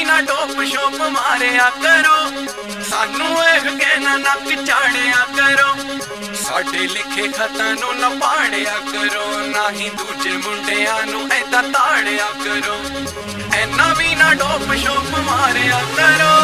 ਨਾ top shop ਮਾਰਿਆ ਕਰੋ, ਸਾਨੂੰ ਇਹ ਕਹਿਣਾ ਨੱਕ ਚਾੜਿਆ ਕਰੋ। ਸਾਡੇ ਲਿਖੇ ਖਤਾਂ ਨੂੰ ਨਾ ਪਾੜਿਆ ਕਰੋ, ਨਾ ਹੀ ਦੂਜੇ ਮੁੰਡਿਆਂ ਨੂੰ ਏਦਾਂ ਤਾੜਿਆ ਕਰੋ। ਐਨਾ ਵੀ ਨਾ ਟੋਪ ਸ਼ੋਪ ਮਾਰਿਆ ਕਰੋ।